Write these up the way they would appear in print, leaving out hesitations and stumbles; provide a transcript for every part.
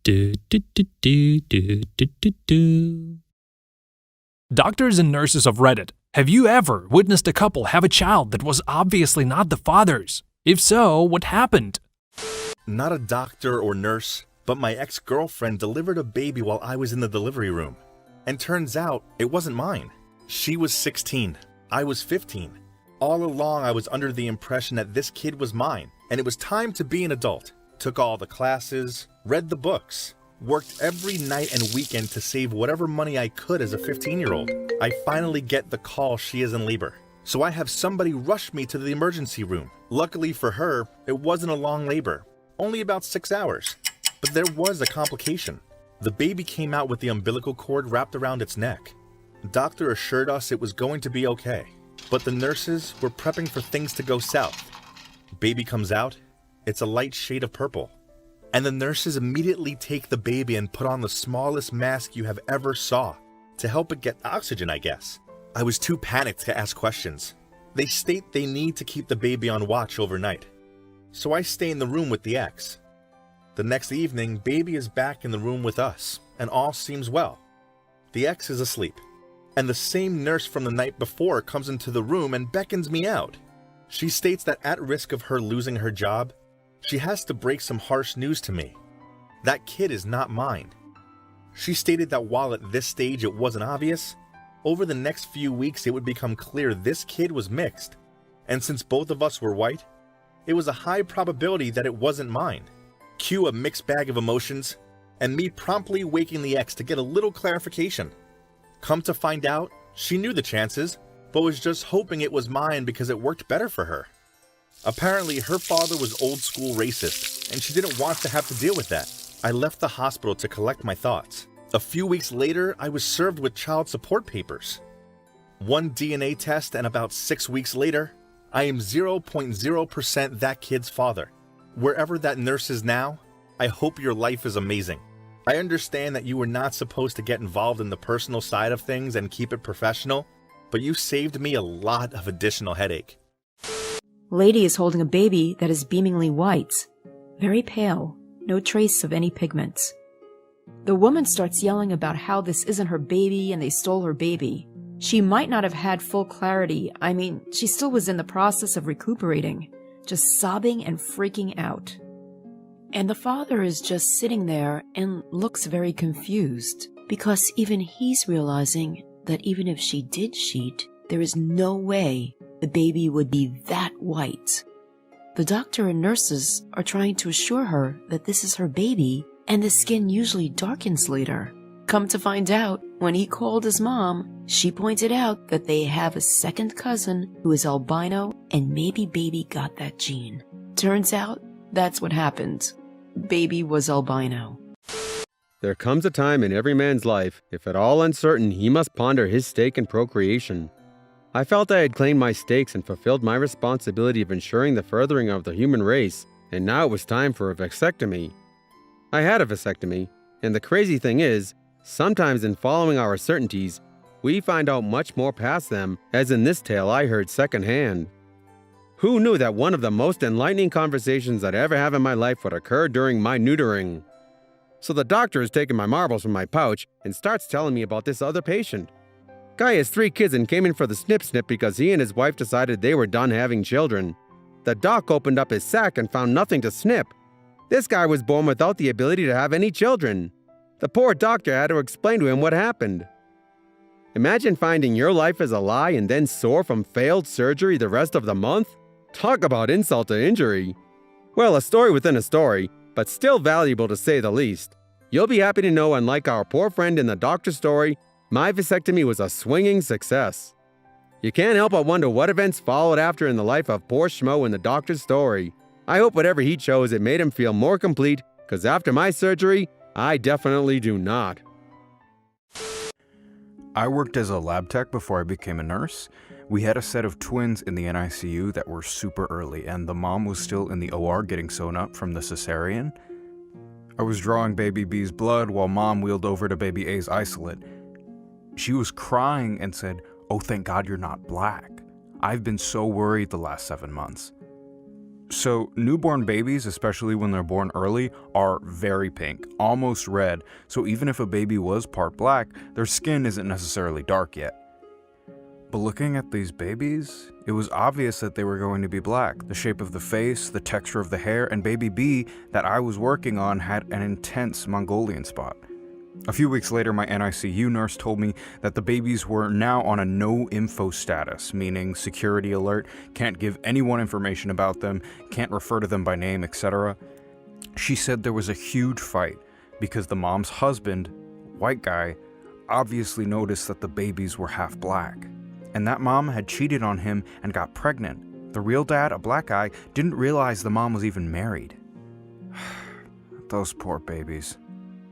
Do, do, do, do, do, do, do, do. Doctors and nurses of Reddit, have you ever witnessed a couple have a child that was obviously not the father's? If so, what happened? Not a doctor or nurse, but my ex-girlfriend delivered a baby while I was in the delivery room. And turns out, it wasn't mine. She was 16. I was 15. All along, I was under the impression that this kid was mine, and it was time to be an adult. Took all the classes, read the books, worked every night and weekend to save whatever money I could as a 15-year-old. I finally get the call she is in labor. So I have somebody rush me to the emergency room. Luckily for her, it wasn't a long labor, only about 6 hours. But there was a complication. The baby came out with the umbilical cord wrapped around its neck. The doctor assured us it was going to be okay, but the nurses were prepping for things to go south. Baby comes out, it's a light shade of purple. And the nurses immediately take the baby and put on the smallest mask you have ever saw to help it get oxygen, I guess. I was too panicked to ask questions. They state they need to keep the baby on watch overnight. So I stay in the room with the ex. The next evening, baby is back in the room with us, and all seems well. The ex is asleep, and the same nurse from the night before comes into the room and beckons me out. She states that at risk of her losing her job, she has to break some harsh news to me. That kid is not mine. She stated that while at this stage it wasn't obvious, over the next few weeks it would become clear this kid was mixed, and since both of us were white, it was a high probability that it wasn't mine. Cue a mixed bag of emotions, and me promptly waking the ex to get a little clarification. Come to find out, she knew the chances, but was just hoping it was mine because it worked better for her. Apparently, her father was old school racist, and she didn't want to have to deal with that. I left the hospital to collect my thoughts. A few weeks later, I was served with child support papers. One DNA test, and about 6 weeks later, I am 0.0% that kid's father. Wherever that nurse is now, I hope your life is amazing. I understand that you were not supposed to get involved in the personal side of things and keep it professional, but you saved me a lot of additional headache. Lady is holding a baby that is beamingly white, very pale, no trace of any pigments. The woman starts yelling about how this isn't her baby and they stole her baby. She might not have had full clarity. I mean, she still was in the process of recuperating, just sobbing and freaking out. And the father is just sitting there and looks very confused, because even he's realizing that even if she did cheat, there is no way the baby would be that white. The doctor and nurses are trying to assure her that this is her baby, and the skin usually darkens later. Come to find out, when he called his mom, she pointed out that they have a second cousin who is albino, and maybe baby got that gene. Turns out, that's what happened. Baby was albino. There comes a time in every man's life, if at all uncertain, he must ponder his stake in procreation. I felt I had claimed my stakes and fulfilled my responsibility of ensuring the furthering of the human race, and now it was time for a vasectomy. I had a vasectomy, and the crazy thing is, sometimes in following our certainties, we find out much more past them, as in this tale I heard secondhand. Who knew that one of the most enlightening conversations I'd ever have in my life would occur during my neutering? So the doctor has taken my marbles from my pouch and starts telling me about this other patient. Guy has 3 kids and came in for the snip because he and his wife decided they were done having children. The doc opened up his sack and found nothing to snip. This guy was born without the ability to have any children. The poor doctor had to explain to him what happened. Imagine finding your life is a lie and then sore from failed surgery the rest of the month? Talk about insult to injury. Well, a story within a story, but still valuable to say the least. You'll be happy to know, unlike our poor friend in the doctor's story, my vasectomy was a swinging success. You can't help but wonder what events followed after in the life of poor Schmo in the doctor's story. I hope whatever he chose, it made him feel more complete, because after my surgery, I definitely do not. I worked as a lab tech before I became a nurse. We had a set of twins in the NICU that were super early, and the mom was still in the OR getting sewn up from the cesarean. I was drawing baby B's blood while mom wheeled over to baby A's isolate. She was crying and said, "Oh, thank God you're not black. I've been so worried the last 7 months." So, newborn babies, especially when they're born early, are very pink, almost red, so even if a baby was part black, their skin isn't necessarily dark yet. But looking at these babies, it was obvious that they were going to be black. The shape of the face, the texture of the hair, and baby B that I was working on had an intense Mongolian spot. A few weeks later, my NICU nurse told me that the babies were now on a no info status, meaning security alert, can't give anyone information about them, can't refer to them by name, etc. She said there was a huge fight because the mom's husband, white guy, obviously noticed that the babies were half black. And that mom had cheated on him and got pregnant. The real dad, a black guy, didn't realize the mom was even married. Those poor babies.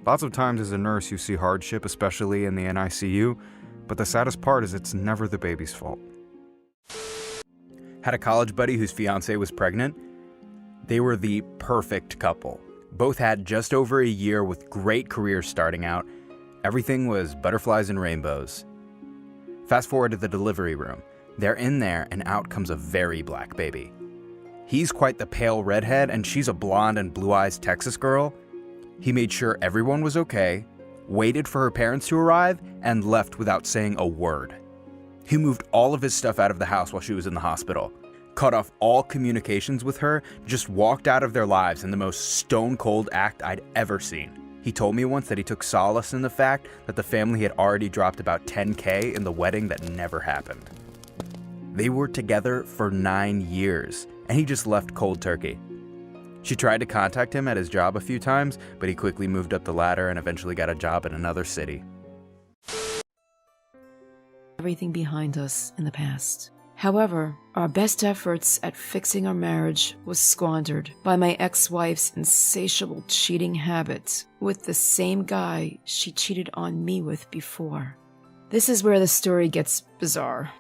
Lots of times as a nurse you see hardship, especially in the NICU, but the saddest part is it's never the baby's fault. Had a college buddy whose fiancée was pregnant. They were the perfect couple. Both had just over a year with great careers starting out. Everything was butterflies and rainbows. Fast forward to the delivery room. They're in there and out comes a very black baby. He's quite the pale redhead and she's a blonde and blue-eyed Texas girl. He made sure everyone was okay, waited for her parents to arrive, and left without saying a word. He moved all of his stuff out of the house while she was in the hospital, cut off all communications with her, just walked out of their lives in the most stone-cold act I'd ever seen. He told me once that he took solace in the fact that the family had already dropped about $10,000 in the wedding that never happened. They were together for 9 years, and he just left cold turkey. She tried to contact him at his job a few times, but he quickly moved up the ladder and eventually got a job in another city. Everything behind us in the past. However, our best efforts at fixing our marriage was squandered by my ex-wife's insatiable cheating habit with the same guy she cheated on me with before. This is where the story gets bizarre.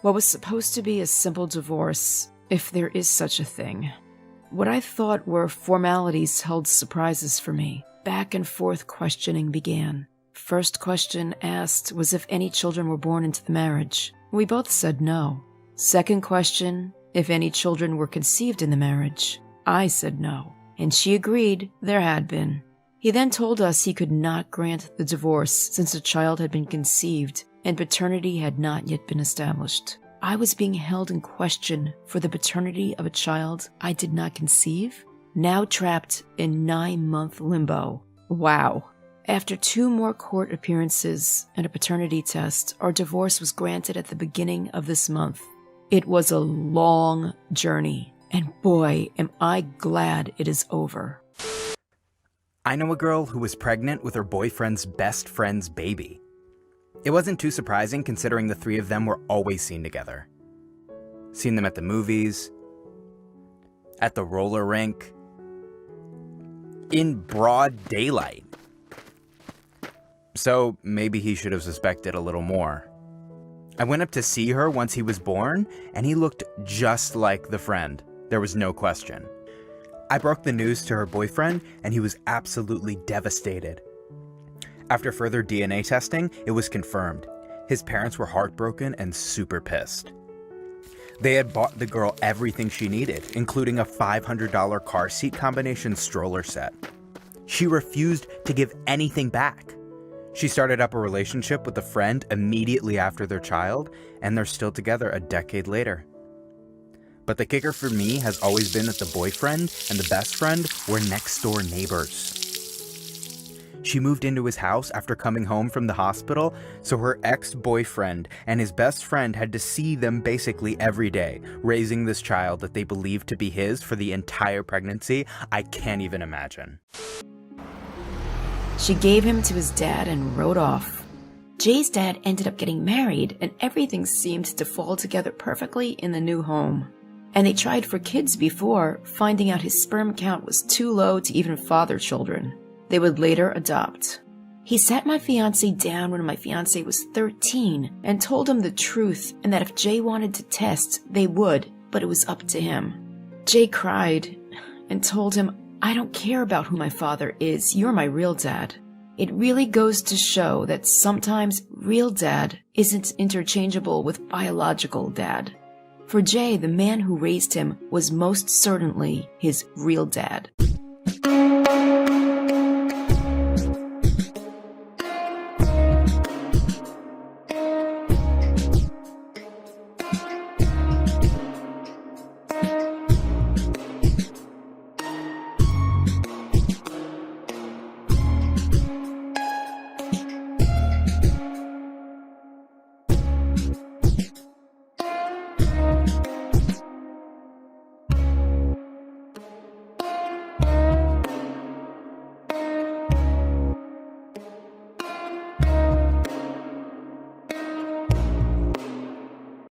What was supposed to be a simple divorce, if there is such a thing, what I thought were formalities held surprises for me. Back and forth questioning began. First question asked was if any children were born into the marriage. We both said no. Second question, if any children were conceived in the marriage. I said no, and she agreed there had been. He then told us he could not grant the divorce since a child had been conceived and paternity had not yet been established. I was being held in question for the paternity of a child I did not conceive, now trapped in 9-month limbo. Wow. After 2 more court appearances and a paternity test, our divorce was granted at the beginning of this month. It was a long journey, and boy, am I glad it is over. I know a girl who was pregnant with her boyfriend's best friend's baby. It wasn't too surprising considering the 3 of them were always seen together. Seen them at the movies, at the roller rink, in broad daylight. So maybe he should have suspected a little more. I went up to see her once he was born, and he looked just like the friend. There was no question. I broke the news to her boyfriend, and he was absolutely devastated. After further DNA testing, it was confirmed. His parents were heartbroken and super pissed. They had bought the girl everything she needed, including a $500 car seat combination stroller set. She refused to give anything back. She started up a relationship with a friend immediately after their child, and they're still together a decade later. But the kicker for me has always been that the boyfriend and the best friend were next-door neighbors. She moved into his house after coming home from the hospital, so her ex-boyfriend and his best friend had to see them basically every day, raising this child that they believed to be his for the entire pregnancy. I can't even imagine. She gave him to his dad and rode off. Jay's dad ended up getting married, and everything seemed to fall together perfectly in the new home. And they tried for kids before, finding out his sperm count was too low to even father children. They would later adopt. He sat my fiancé down when my fiancé was 13 and told him the truth and that if Jay wanted to test, they would, but it was up to him. Jay cried and told him, "I don't care about who my father is, you're my real dad." It really goes to show that sometimes real dad isn't interchangeable with biological dad. For Jay, the man who raised him was most certainly his real dad.